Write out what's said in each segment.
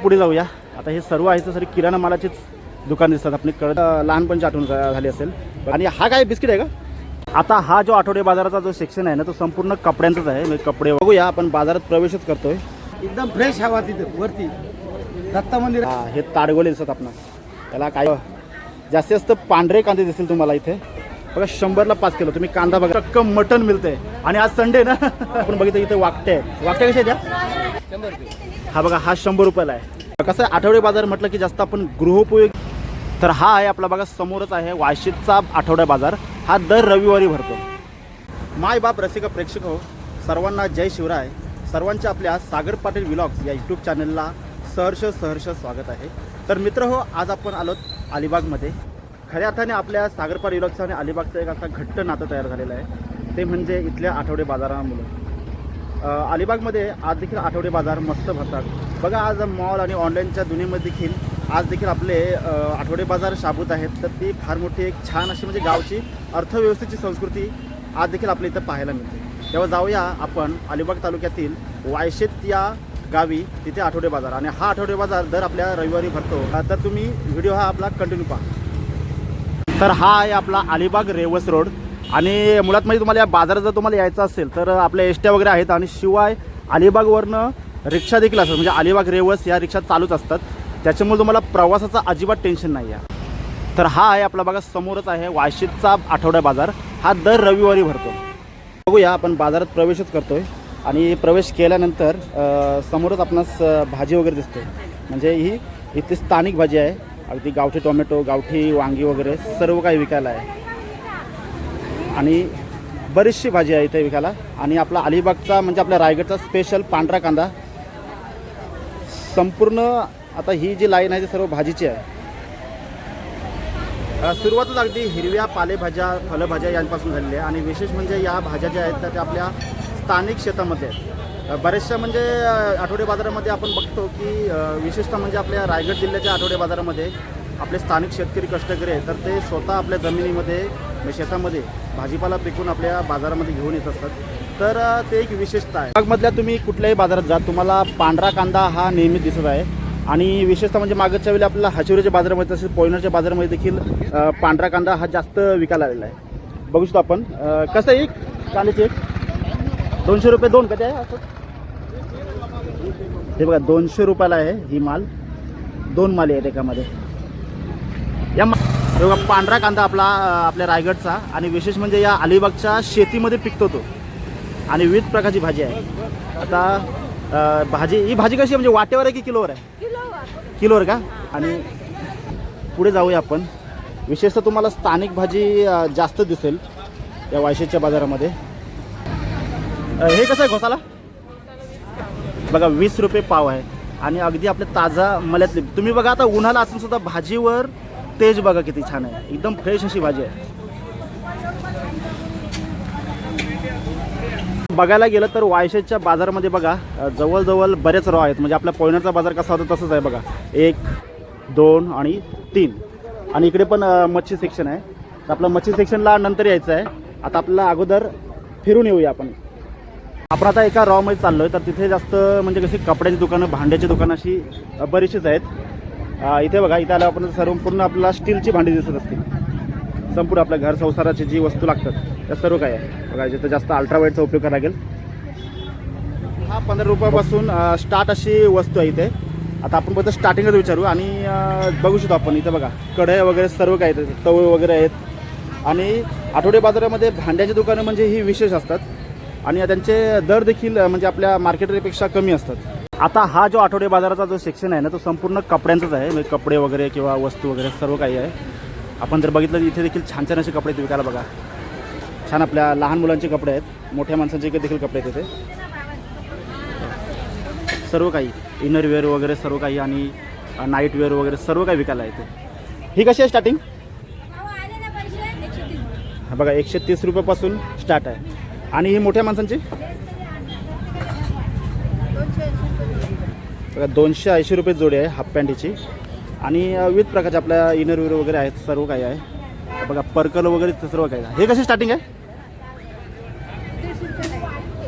पुढे जाऊया. आता हे सर्व आहे तर सर किराणा मालाचेच दुकान दिसतात. आपली लहानपणची आठवण झाली असेल. आणि हा काय बिस्किट आहे का? आता हा जो आठवडे बाजाराचा जो सेक्शन आहे ना तो संपूर्ण कपड्यांचाच आहे. म्हणजे कपडे बघूया आपण बाजारात प्रवेशच करतोय. एकदम फ्रेश हवा तिथं वरती दत्ता मंदिर. हे ताडगोले दिसतात आपणास. त्याला काय जास्तीत जास्त पांढरे कांदे दिसतील तुम्हाला इथे बघा. 100ला 5 किलो तुम्ही कांदा बघा. चक्क मटन मिळतंय. आणि आज संडे ना आपण बघितलं इथे वाकटे आहेत. वाकटे कसे आहेत? 100 रुपये. हा बघा हा 100 रुपयाला आहे. कसं आहे आठवडे बाजार म्हटलं की जास्त आपण गृहोपयोग. तर हा आहे आपला बघा समोरच आहे वाशीचा आठवडा बाजार. हा दर रविवारी भरतो. माय बाप रसिक प्रेक्षक हो, सर्वांना जय शिवराय. सर्वांच्या आपल्या सागर पाटील व्लॉग्स या यूट्यूब चॅनलला सहर्ष स्वागत आहे. तर मित्र हो, आज आपण आलोत अलिबागमध्ये. खऱ्या अर्थाने आपल्या सागर पाटील व्लॉग्सचं आणि अलिबागचं एक असा घट्ट नातं तयार झालेलं आहे. ते म्हणजे इथल्या आठवडे बाजारामुळे. अलिबागमध्ये आज देखील आठवडे बाजार मस्त भरतात बघा. आज मॉल आणि ऑनलाईनच्या दुनियेमध्ये देखील आज देखील आपले आठवडे बाजार शाबूत आहेत. तर ती फार मोठी एक छान अशी म्हणजे गावची अर्थव्यवस्थेची संस्कृती आज देखील आपल्या इथं पाहायला मिळते. तेव्हा जाऊया आपण अलिबाग तालुक्यातील वायशेत या गावी, तिथे आठवडे बाजार. आणि हा आठवडे बाजार दर आपल्या रविवारी भरतो. तर तुम्ही व्हिडिओ हा आपला कंटिन्यू पहा. तर हा आहे आपला अलिबाग रेवस रोड. आणि मुळात म्हणजे तुम्हाला या बाजारात जर तुम्हाला यायचं असेल तर आपल्या एसट्या वगैरे आहेत. आणि शिवाय अलिबागवरनं रिक्षा देखील असतात. म्हणजे अलिबाग रेवस या रिक्षा चालूच असतात. त्याच्यामुळे तुम्हाला प्रवासाचा अजिबात टेन्शन नाही आहे. तर हा आहे आपला बघा समोरच आहे वाशीचा आठवडा बाजार. हा दर रविवारी भरतो. बघूया आपण बाजारात प्रवेशच करतोय. आणि प्रवेश केल्यानंतर समोरच आपणास भाजी वगैरे दिसते. म्हणजे ही इथे स्थानिक भाजी आहे. अगदी गावठी टोमॅटो, गावठी वांगी वगैरे सर्व काही विकायला आहे. आणि बरीचशी भाजी आहे इथे विकायला. आणि आपला अलिबागचा म्हणजे आपल्या रायगडचा स्पेशल पांढरा कांदा संपूर्ण. आता ही जी लाईन आहे ती सर्व भाजीची आहे. सुरुवातच अगदी हिरव्या पालेभाज्या, फळभाज्या यांपासून झालेली आहे. आणि विशेष म्हणजे या भाज्या ज्या आहेत त्या आपल्या स्थानिक शेतामध्ये आहेत. बऱ्याचशा म्हणजे आठवडे बाजारामध्ये आपण बघतो की विशेषतः म्हणजे आपल्या रायगड जिल्ह्याच्या आठवडे बाजारामध्ये आपले स्थानिक शेतकरी कष्टकरी आहेत. तर ते स्वतः आपल्या जमिनीमध्ये शेतामध्ये भाजीपाला पिकून आपल्या बाजारामध्ये घेऊन येत असतात. तर ते एक विशेषता आहे. बागमधल्या तुम्ही कुठल्याही बाजारात जा तुम्हाला पांढरा कांदा हा नेहमी दिसत आहे. आणि विशेषतः म्हणजे मागच्या वेळी आपल्याला हाचुरीच्या बाजारामध्ये तसेच पोयनरच्या बाजारामध्ये देखील पांढरा कांदा हा जास्त विकायला आलेला आहे. बघू शकतो आपण. कसं आहे एक कांद्याची? 200 रुपये दोन कधी आहे असं? हे बघा 200 रुपयाला आहे ही माल. 2 माली आहेत एकामध्ये. या बघा पांढरा कांदा आपल्या रायगडचा. आणि विशेष म्हणजे या अलिबागच्या शेतीमध्ये पिकतो तो. आणि विविध प्रकारची भाजी आहे. आता ही भाजी कशी आहे म्हणजे वाटेवर आहे की किलोवर आहे? किलोवर का? आणि पुढे जाऊया आपण. विशेषतः तुम्हाला स्थानिक भाजी जास्त दिसेल या वायशेच्या बाजारामध्ये. हे कसं आहे घोसाला? बघा 20 रुपये पाव आहे. आणि अगदी आपल्या ताजा मल्यातली. तुम्ही बघा आता उन्हाळा असून सुद्धा भाजीवर तेज बघा किती छान आहे. एकदम फ्रेश अशी भाजी आहे. बघायला गेलं तर वायशेच्या बाजारामध्ये बघा जवळजवळ बरेच रॉ आहेत. म्हणजे आपल्या पोयनरचा बाजार कसा होता तसंच आहे बघा. 1, 2 आणि 3. आणि इकडे पण मच्छी सेक्शन आहे. तर आपलं मच्छी सेक्शनला नंतर यायचं आहे. आता आपल्याला अगोदर फिरून येऊया आपण. आपण आता एका रॉमध्ये चाललो आहे. तर तिथे जास्त म्हणजे कशी कपड्याची दुकानं, भांड्याची दुकानं अशी बरीचशीच आहेत. इथे बघा इथे आल्यावर आपण सर्व पूर्ण आपल्याला स्टीलची भांडी दिसत असतील. संपूर्ण आपल्या घर संसाराची जी वस्तू लागतात त्या सर्व काय आहे बघा. जिथं जास्त अल्ट्रावाईटचा उपयोग करावा लागेल. हा 15 रुपयापासून स्टार्ट अशी वस्तू आहे इथे. आता आपण फक्त स्टार्टिंगच विचारू. आणि बघू शकतो आपण इथं बघा कढई वगैरे सर्व काय आहेत. तवे वगैरे आहेत. आणि आठवडे बाजारामध्ये भांड्याची दुकानं म्हणजे ही विशेष असतात. आणि त्यांचे दर देखील म्हणजे आपल्या मार्केट रेटपेक्षा कमी असतात. आता हा जो आठवडे बाजाराचा जो सेक्शन आहे ना तो संपूर्ण कपड्यांचाच आहे. म्हणजे कपडे वगैरे किंवा वस्तू वगैरे सर्व काही आहे. आपण जर बघितलं इथे देखील छान छान असे कपडे विकायला बघा. छान आपल्या लहान मुलांचे कपडे आहेत. मोठ्या माणसांचे देखील कपडे आहेत इथे. सर्व काही इनरवेअर वगैरे सर्व काही आणि नाईटवेअर वगैरे सर्व काही विकायला येते. ही कशी आहे स्टार्टिंग? हा बघा 130 रुपयापासून स्टार्ट आहे. आणि ही मोठ्या माणसांची बघा 280 रुपये जोडी आहे हाफ पॅन्टीची. आणि विविध प्रकारचे आपल्या इनरवेअर वगैरे आहेत. सर्व काही आहे बघा. पर्कल वगैरे सर्व काही आहे. हे कशी स्टार्टिंग आहे?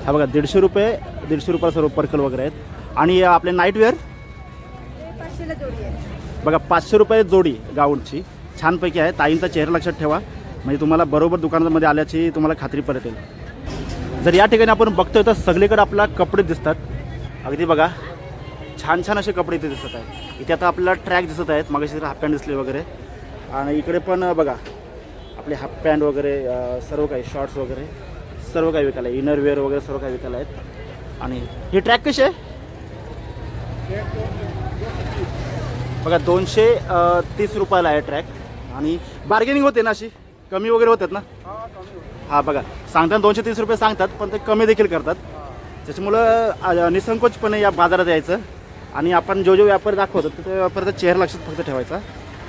हा बघा 150 रुपये. 150 रुपये सर्व पर्कल वगैरे आहेत. आणि आपले नाईटवेअर 500ला जोडी आहे. बघा 500 रुपये जोडी गाऊनची छानपैकी आहे. ताईंचा चेहरा लक्षात ठेवा म्हणजे तुम्हाला बरोबर दुकानामध्ये आल्याची तुम्हाला खात्री पडेल. जर या ठिकाणी आपण बघतोय तर सगळीकडे आपला कपडे दिसतात. अगदी बघा छान छान असे कपडे इथे दिसत आहेत. इथे आता आपल्याला ट्रॅक दिसत आहेत, मगाशी हाफ पॅन्ट दिसले वगैरे, आणि इकडे पण बघा आपले हाफ पॅन्ट वगैरे सर्व काही शॉर्ट्स वगैरे सर्व काही विकायला आहे. इनरवेअर वगैरे सर्व काही विकायला आहेत. आणि ही ट्रॅक कशी आहे बघा 230 रुपयाला आहे ट्रॅक. आणि बार्गेनिंग होते ना, अशी कमी वगैरे होतात ना. हां बघा सांगताना 230 रुपये सांगतात पण ते कमी देखील करतात. त्याच्यामुळं निसंकोचपणे या बाजारात यायचं आणि आपण जो व्यापार दाखवतो त्या व्यापाराचा चेहरा लक्षात फक्त ठेवायचा,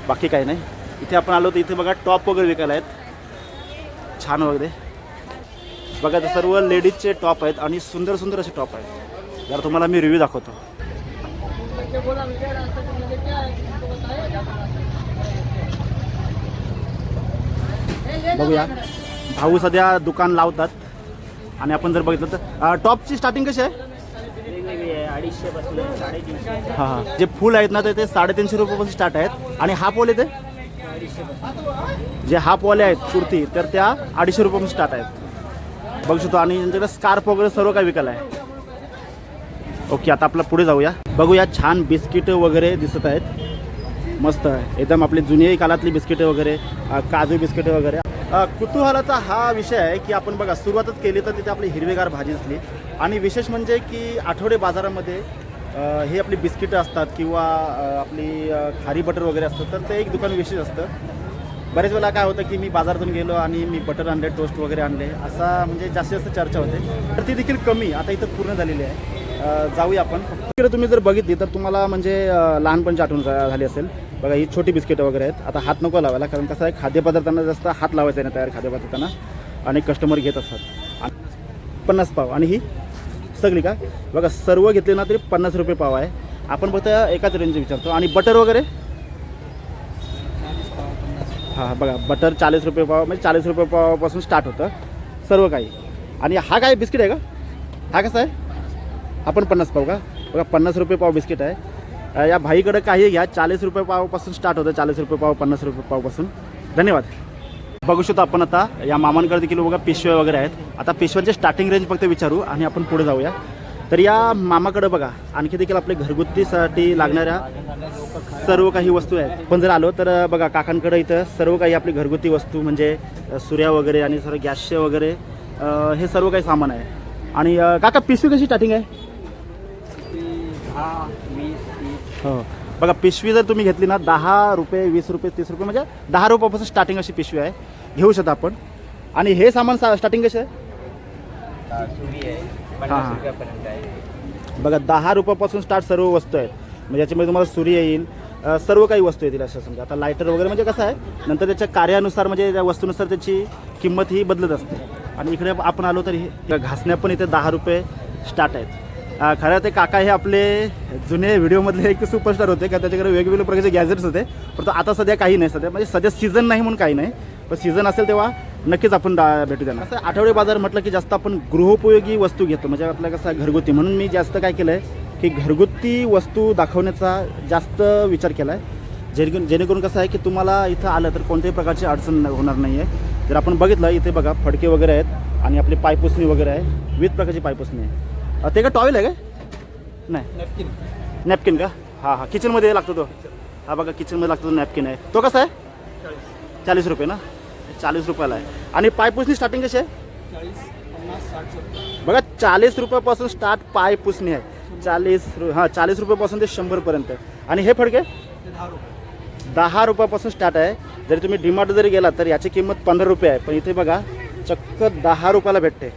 बाकी काही नाही. इथे आपण आलो तर इथे बघा टॉप वगैरे विकायला आहेत छान वगैरे. बघा ते सर्व लेडीजचे टॉप आहेत आणि सुंदर सुंदर असे टॉप आहेत. जरा तुम्हाला मी रिव्ह्यू दाखवतो. बघूया भाऊ सध्या दुकान लावतात आणि आपण जर बघितलं तर टॉपची स्टार्टिंग कशी आहे? 250 पासून 350. हां हां जे फुल आहेत ना ते 350 रुपयापासून स्टार्ट आहेत. आणि हाफ वॉल येते जे हाफ वॉले आहेत कुर्ती तर त्या 250 रुपयापासून स्टार्ट आहेत बघू शकतो. आणि त्यांच्याकडे स्कार्फ वगैरे सर्व काही विकायला आहे. ओके आता आपलं पुढे जाऊया. बघूया छान बिस्किट वगैरे दिसत आहेत मस्त एकदम आपली जुनी काळातली बिस्किटे वगैरे काजू बिस्किटे वगैरे. कुतूहलाचा हा विषय आहे की आपण बघा सुरुवातच केली तर तिथे आपली हिरवीगार भाजी असली. आणि विशेष म्हणजे की आठवडे बाजारामध्ये हे आपली बिस्किटं असतात किंवा आपली खारी बटर वगैरे असतं तर ते एक दुकान विशेष असतं. बरेच वेळा काय होतं की मी बाजारातून गेलो आणि मी बटर आणले टोस्ट वगैरे आणले असा म्हणजे जास्तीत जास्त चर्चा होते. तर ती देखील कमी आता इथं पूर्ण झालेली आहे. जाऊया आपण. इकडे तुम्ही जर बघितली तर तुम्हाला म्हणजे लहानपणची आठवण झाली असेल. बघा ही छोटी बिस्किटं वगैरे आहेत. आता हात नको लावायला कारण कसं आहे खाद्यपदार्थांना जास्त हात लावायचा आहे ना तयार खाद्यपदार्थांना आणि कस्टमर घेत असतात. 50 पाव आणि ही सगळी का बघा सर्व घेतले ना तरी 50 रुपये पाव आहे. आपण फक्त एकाच रेंज विचारतो. आणि बटर वगैरे हां बघा बटर 40 रुपये पाव म्हणजे 40 रुपये पावापासून स्टार्ट होतं सर्व काही. आणि हा काय बिस्किट आहे का? हा कसा आहे? आपण 50 पाव का बघा 50 रुपये पाव बिस्किट आहे. या भाईकडे काही घ्या 40 रुपये पावपासून स्टार्ट होतं 40 रुपये पाव 50 रुपये पावपासून. धन्यवाद. बघू शकतो आपण आता या मामांकडे देखील बघा पिशव्या वगैरे आहेत. आता पिशव्यांचे स्टार्टिंग रेंज फक्त विचारू आणि आपण पुढे जाऊया. तर या मामाकडे बघा आणखी देखील आपले घरगुतीसाठी लागणाऱ्या सर्व काही वस्तू आहेत. पण जर आलो तर बघा काकांकडे इथं सर्व काही आपली घरगुती वस्तू म्हणजे सुऱ्या वगैरे आणि सर्व गॅसचे वगैरे हे सर्व काही सामान आहे. आणि काका पिशवी कशी स्टार्टिंग आहे? 20 हो बघा पिशवी जर तुम्ही घेतली ना 10 रुपये 20 रुपये 30 रुपये म्हणजे 10 रुपयापासून स्टार्टिंग अशी पिशवी आहे घेऊ शकता आपण. आणि हे सामान स्टार्टिंग कसे आहे? सुरी आहे 50 रुपयापर्यंत आहे. बघा 10 रुपयापासून स्टार्ट सर्व वस्तू आहेत. म्हणजे याच्यामध्ये तुम्हाला सुरी येईल सर्व काही वस्तू येतील असं समजा. आता लायटर वगैरे म्हणजे कसं आहे नंतर त्याच्या कार्यानुसार म्हणजे त्या वस्तूनुसार त्याची किंमत ही बदलत असते. आणि इकडे आपण आलो तर हे घासण्या पण इथे 10 रुपये स्टार्ट आहेत. खरं ते काका हे आपले जुने व्हिडिओमधले एक सुपरस्टार होते का त्याच्याकडे वेगवेगळे प्रकारचे गॅजेट्स होते. परंतु आता सध्या काही नाही. सध्या म्हणजे सध्या सीझन नाही म्हणून काही नाही पण सीझन असेल तेव्हा नक्कीच आपण भेटू त्यांना. असं आठवडे बाजार म्हटलं की जास्त आपण गृहोपयोगी वस्तू घेतो म्हणजे आपल्या कसं घरगुती म्हणून मी जास्त काय केलं आहे की घरगुती वस्तू दाखवण्याचा जास्त विचार केला आहे जेणेकरून कसं आहे की तुम्हाला इथं आलं तर कोणत्याही प्रकारची अडचण होणार नाही आहे. जर आपण बघितलं इथे बघा फडके वगैरे आहेत आणि आपली पायपुसणी वगैरे आहे विविध प्रकारची पायपुसणी आहे. ते का टॉवेल आहे का? नाही नॅपकिन का? हां हां किचनमध्ये लागतो तो. हा बघा किचनमध्ये लागतो तो नॅपकिन आहे. तो कसा आहे? 40 रुपये ना 40 रुपयाला आहे. आणि पायपुसणी स्टार्टिंग कशी आहे? 40, 50, 60 बघा 40 रुपयापासून स्टार्ट पायपुसणी आहे. 40 रुपयापासून ते 100पर्यंत. आणि हे फडके 10 रुपयापासून स्टार्ट आहे. जरी तुम्ही डीमार्ट जरी गेला तर याची किंमत 15 रुपये आहे पण इथे बघा चक्क 10 रुपयाला भेटते.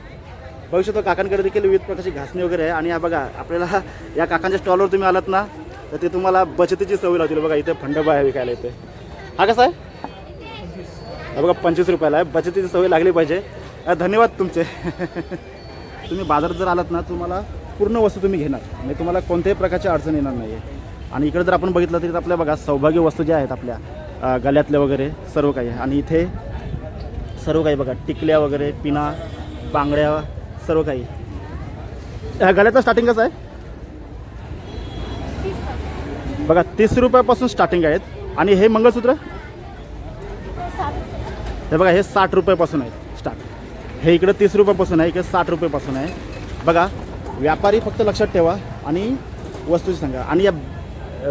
बघू शकतो काकांकडे देखील विविध प्रकारची घासणी वगैरे आहे. आणि हा बघा आपल्याला या काकांच्या स्टॉलवर तुम्ही आलात ना तर ते तुम्हाला बचतीची सवय लावतील. बघा इथे फंडबा आहे विकायला इथे. हा कसा आहे? हा बघा 25 रुपयाला आहे. बचतीची सवय लागली पाहिजे. धन्यवाद तुमचे. तुम्ही बाजारात जर आलात ना तुम्हाला पूर्ण वस्तू तुम्ही घेणार म्हणजे तुम्हाला कोणत्याही प्रकारची अडचण येणार नाही आहे. आणि इकडे जर आपण बघितलं तरी आपल्या बघा सौभाग्य वस्तू ज्या आहेत आपल्या गळ्यातल्या वगैरे सर्व काही आहे. आणि इथे सर्व काही बघा टिकल्या वगैरे पिना बांगड्या सर्व काही. गळ्याचं स्टार्टिंग कसं आहे? बघा 30 रुपयापासून स्टार्टिंग आहेत. आणि हे मंगळसूत्र हे बघा हे 60 रुपयापासून आहे स्टार्ट. हे इकडं 30 रुपयापासून आहे, इकडे 60 रुपयापासून आहे. बघा व्यापारी फक्त लक्षात ठेवा आणि वस्तूची सांगा. आणि या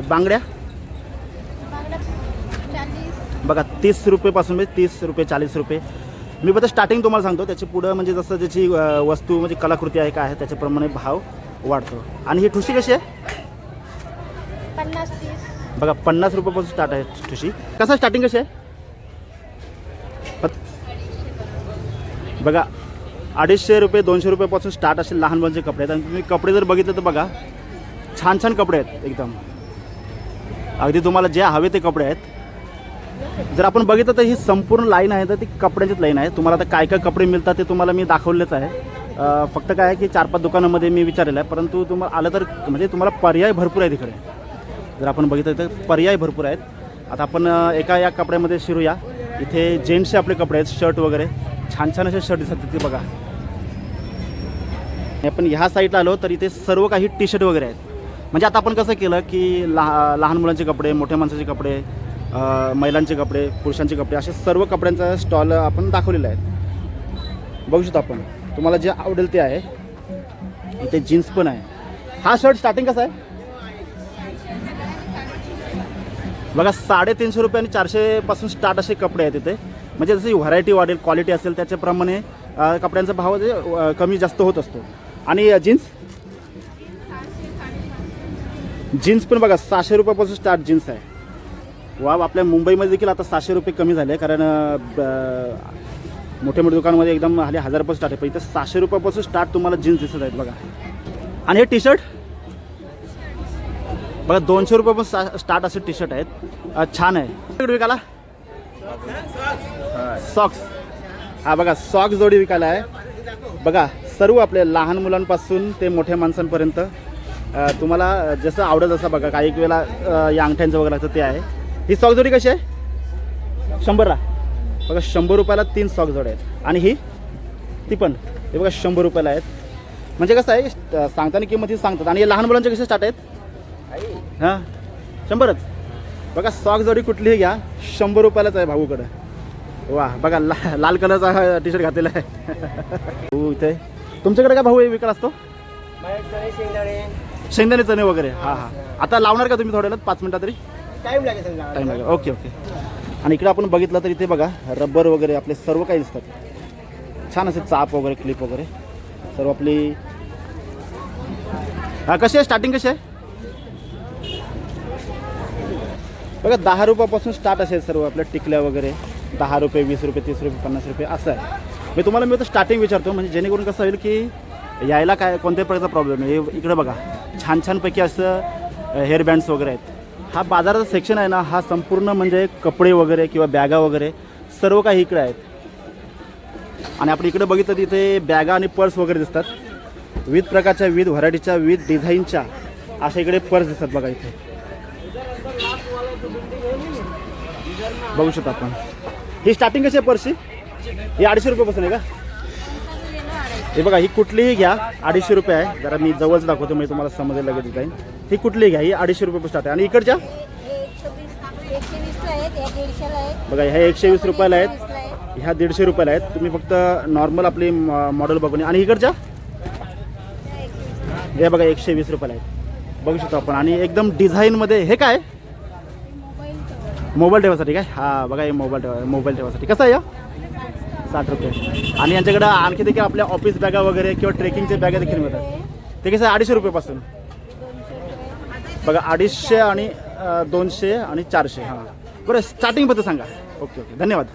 बांगड्या बघा 30 रुपयेपासून म्हणजे 30 रुपये 40 रुपये. मी फक्त स्टार्टिंग तुम्हाला सांगतो, त्याची पुढं म्हणजे जसं त्याची वस्तू म्हणजे कलाकृती आहे काय आहे त्याच्याप्रमाणे भाव वाढतो. आणि ही ठुशी कशी आहे 50-30. बघा 50 रुपयापासून स्टार्ट आहे ठुशी. कसं स्टार्टिंग कशी आहे बघा 250 रुपये 200 रुपयापासून स्टार्ट असे लहान मुलांचे कपडे आहेत. आणि तुम्ही कपडे जर बघितले तर बघा छान छान कपडे आहेत एकदम, अगदी तुम्हाला जे हवे ते कपडे आहेत. जर आपण बघितलं तर ही संपूर्ण लाईन आहे तर ती कपड्यांचीच लाईन आहे. तुम्हाला आता काय काय कपडे मिळतात ते तुम्हाला मी दाखवलेच आहे. फक्त काय आहे की 4-5 दुकानामध्ये मी विचारलेलं आहे, परंतु तुम्हाला आलं तर म्हणजे तुम्हाला पर्याय भरपूर आहे तिकडे. जर आपण बघितलं तर पर्याय भरपूर आहेत. आता आपण एका या कपड्यामध्ये शिरूया. इथे जेंट्सचे आपले कपडे आहेत, शर्ट वगैरे छान छान असे शर्ट दिसतात तिथे बघा. आपण ह्या साईडला आलो तर इथे सर्व काही टी शर्ट वगैरे आहेत. म्हणजे आता आपण कसं केलं की लहान मुलांचे कपडे, मोठ्या माणसाचे कपडे, महिलांचे कपडे, पुरुषांचे कपडे असे सर्व कपड्यांचा स्टॉल आपण दाखवलेला आहे. बघू शकतो आपण, तुम्हाला जे आवडेल ते आहे. इथे जीन्स पण आहे. हा शर्ट स्टार्टिंग कसा आहे बघा 350 रुपये आणि 400 पासून स्टार्ट असे कपडे आहेत इथे. म्हणजे जशी व्हरायटी वाढेल, क्वालिटी असेल त्याच्याप्रमाणे कपड्यांचा भाव कमी जास्त होत असतो. आणि जीन्स पण बघा 600 रुपयापासून स्टार्ट जीन्स आहे. वा, आपल्या मुंबईमध्ये देखील आता 600 रुपये कमी झाले, कारण मोठे मोठे दुकानामध्ये एकदम हल्ली 1000 रुपये स्टार्ट आहे. पण इथं 600 रुपयापासून स्टार्ट तुम्हाला जीन्स दिसत आहेत बघा. आणि हे टी शर्ट बघा 200 रुपयापासून स्टार्ट असे टी शर्ट आहेत. छान आहे. विकायला सॉक्स, हा बघा सॉक्स जोडी विकायला आहे बघा. सर्व आपले लहान मुलांपासून ते मोठ्या माणसांपर्यंत तुम्हाला जसं आवडत असं बघा. काही वेळेला या अंगठ्यांचं वगैरे लागतं ते आहे. ही सॉक्स जोडी कशी आहे 100ला बघा. 100 रुपयाला 3 सॉक्स जोडी आहेत. आणि ही ती पण हे बघा 100 रुपयाला आहेत. म्हणजे कसं आहे सांगताना किंमत ही सांगतात. आणि लहान मुलांचे कसे स्टार्ट आहेत हां 100च बघा. सॉक्स जोडी कुठलीही घ्या 100 रुपयालाच आहे भाऊकडं. वा बघा लाल कलरचा टी शर्ट घातलेला आहे. हो इथे तुमच्याकडे काय भाऊ विकत असतो शेंगदाणे चणे वगैरे. हां हां आता लावणार का तुम्ही थोड्याला 5 मिनटात तरी टाइम लागेल टाईम लागेल. Okay okay. आणि इकडे आपण बघितलं तर इथे बघा रबर वगैरे आपले सर्व काही दिसतात. छान असे चाप वगैरे क्लिप वगैरे सर्व आपली. हा कशी आहे स्टार्टिंग कशी आहे बघा 10 रुपयापासून स्टार्ट असेल सर्व आपल्या टिकल्या वगैरे. 10 रुपये 20 रुपये 30 रुपये 50 रुपये असं आहे. मी तुम्हाला मी तर स्टार्टिंग विचारतो म्हणजे जेणेकरून कसं होईल की यायला काय कोणत्याही प्रकारचा प्रॉब्लेम आहे. इकडे बघा छान छानपैकी असं हेअरबँड्स वगैरे आहेत. हा बाजाराचा सेक्शन आहे ना, हा संपूर्ण म्हणजे कपडे वगैरे किंवा बॅगा वगैरे सर्व काही इकडे आहेत. आणि आपण इकडे बघितलं तिथे बॅगा आणि पर्स वगैरे दिसतात. विविध प्रकारच्या, विविध व्हरायटीच्या, विविध डिझाईनच्या अशा इकडे पर्स दिसतात बघा. इथे बघू शकतो आपण. ही स्टार्टिंग कशी आहे पर्सची ही 250 रुपयापासून आहे का. हे बघा ही कुठलीही घ्या 250 रुपये आहे. जरा मी जवळच दाखवतो म्हणजे तुम्हाला समजेल लगेच डिझाईन. ही कुठलीही घ्या ही 250 रुपयापासून स्टार्ट आहे. आणि इकडच्या बघा ह्या 120 रुपयाला आहेत, ह्या 150 रुपयाला आहेत. तुम्ही फक्त नॉर्मल आपली मॉडेल बघून. आणि इकडच्या हे बघा 120 रुपयाला आहेत. बघू शकतो आपण. आणि एकदम डिझाईनमध्ये. हे काय मोबाईल ठेवासाठी काय. हा बघा हे मोबाईल ठेवासाठी कसं आहे 60 रुपये. आणि यांच्याकडं आणखी देखील आपल्या ऑफिस बॅगा वगैरे किंवा ट्रेकिंगचे बॅगा देखील मिळतात. ते कसं आहे 250 रुपयापासून बघा. 250 आणि 200 आणि 400. हां बरं स्टार्टिंग बद्दल सांगा. ओके ओके धन्यवाद.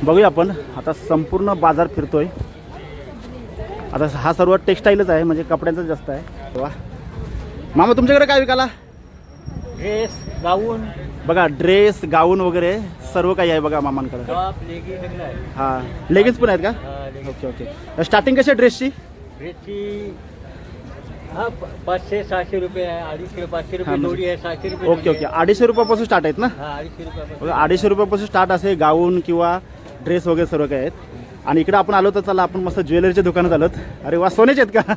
बघूया आपण आता संपूर्ण बाजार फिरतोय. आता हा सर्व टेक्स्टाईलच आहे म्हणजे कपड्यांचं जास्त आहे. वा मामा तुमच्याकडे काय विकायला ड्रेस गाऊन बघा. ड्रेस गाऊन वगैरे सर्व काही आहे बघा मामांकडे. हां लेगिन्स पण आहेत का. Okay okay. स्टार्टिंग कशी आहे ड्रेसची हा 500-600 रुपये आहे. 250-500 रुपये जोडी आहे. 600 रुपये. Okay okay. 250 रुपयापासून स्टार्ट आहेत ना. 250 रुपये. बघा 250 रुपयापासून स्टार्ट असे गाऊन किंवा ड्रेस वगैरे सर्व काही आहेत. आणि इकडे आपण आलो तर चला आपण मस्त ज्वेलरीच्या दुकानात आलोत. अरे वा सोन्याचे आहेत का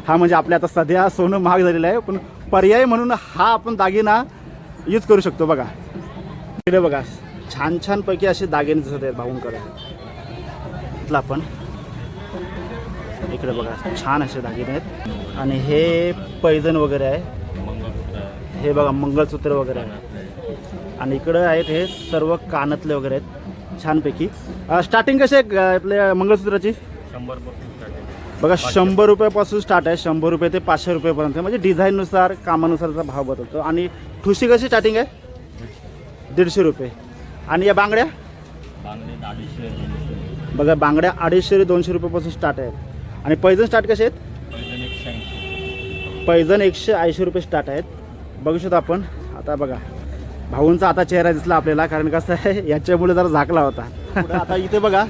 हा म्हणजे आपल्या आता सध्या सोनं महाग झालेलं आहे, पण पर्याय म्हणून हा आपण दागिना यूज करू शकतो. बघा इकडे बघा छान छान पैकी असे दागिने दिसत आहेत भाऊंकडे. इथलं आपण इकडे बघा छान असे दागिने आहेत आणि हे पैजण वगैरे आहे. हे बघा मंगळसूत्र वगैरे आहे आणि इकडं आहेत हे सर्व कानातले वगैरे आहेत छानपैकी. स्टार्टिंग कशी आहे आपल्या मंगळसूत्राची? 100 बघा 100 रुपयापासून स्टार्ट आहे. 100 रुपये ते 500 रुपयेपर्यंत, म्हणजे डिझाईननुसार कामानुसारचा भाव बदलतो. आणि ठुशी कशी स्टार्टिंग आहे? 150 रुपये. आणि या बांगड्या बघा बांगड्या 250 ते 200 रुपयापासून स्टार्ट आहेत. आणि पैजण स्टार्ट कसे आहेत? पैजण 180 रुपये स्टार्ट आहेत. बघू शकतो आपण. आता बघा भाऊंचा आता चेहरा दिसला आपल्याला, कारण कसं आहे याच्यामुळे जरा झाकला होता. आता इथे बघा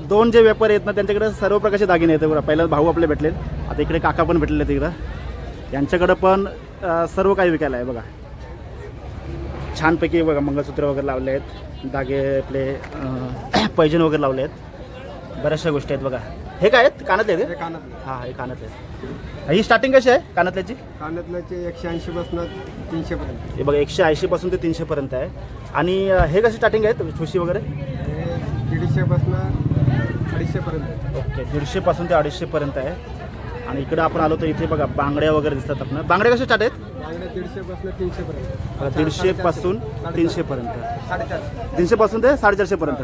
2 जे व्यापारी आहेत ना त्यांच्याकडे सर्व प्रकारचे दागिने आहेत. बघा पहिला भाऊ आपले भेटले, आता इकडे काका पण भेटलेले तिकडं. यांच्याकडं पण सर्व काही विकायला आहे. बघा छानपैकी बघा मंगळसूत्र वगैरे लावले आहेत, दागे आपले पैजण वगैरे लावले आहेत, बऱ्याचशा गोष्टी आहेत. बघा हे काय आहेत? कानातले आहेत? हां हे कानातले आहेत. ही स्टार्टिंग कशी आहे कानातल्याची? कानातल्याचे 180 पासून 300 पर्यंत. हे बघा 180 पासून ते 300 पर्यंत आहे. आणि हे कशी स्टार्टिंग आहेत ठुशी वगैरे? 150 पासून 250 पर्यंत. ओके 150 पासून ते 250 पर्यंत आहे. आणि इकडे आपण आलो तर इथे बघा बांगड्या वगैरे दिसतात. आपण बांगड्या कसे स्टार्ट आहेत? बांगड्या 150 पासून 300 पर्यंत. 150 पासून 300 पर्यंत. 300 पासून ते 450 पर्यंत.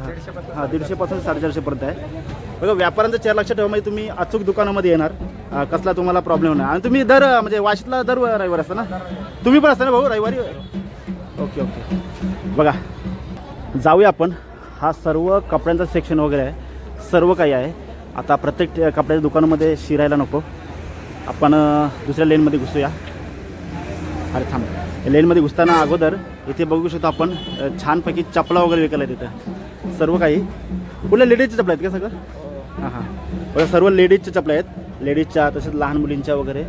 हां 150 पासून 450 पर्यंत आहे. बघा व्यापाऱ्यांचा चेहरा लक्षात ठेवा, म्हणजे तुम्ही अचूक दुकानामध्ये येणार, कसला तुम्हाला प्रॉब्लेम नाही. आणि तुम्ही म्हणजे वाशीतला दर रविवारी असता ना? तुम्ही पण असता ना भाऊ रविवारी? Okay okay. बघा जाऊया आपण. हा सर्व कपड्यांचा सेक्शन वगैरे आहे, सर्व काही आहे. आता प्रत्येक कपड्याच्या दुकानामध्ये शिरायला नको, आपण दुसऱ्या लेनमध्ये घुसूया. अरे थांब, लेनमध्ये घुसताना अगोदर इथे बघू शकतो आपण छानपैकी चपला वगैरे विकायला आहे तिथं. सर्व काही कुठल्या लेडीजच्या चपला आहेत का सगळं? हां हां बघा सर्व लेडीजच्या चपला आहेत, लेडीजच्या तसेच लहान मुलींच्या वगैरे